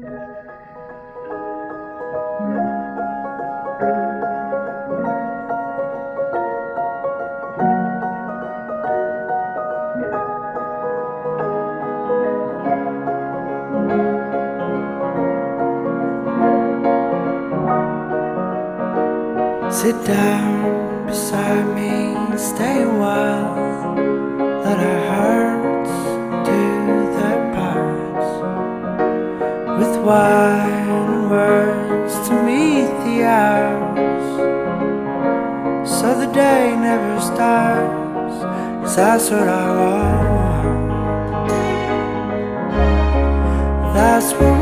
Sit down beside me, stay a while, let our hearts do their parts, with wine and words to meet the hours, so the day never starts, 'cause that's what I want. That's what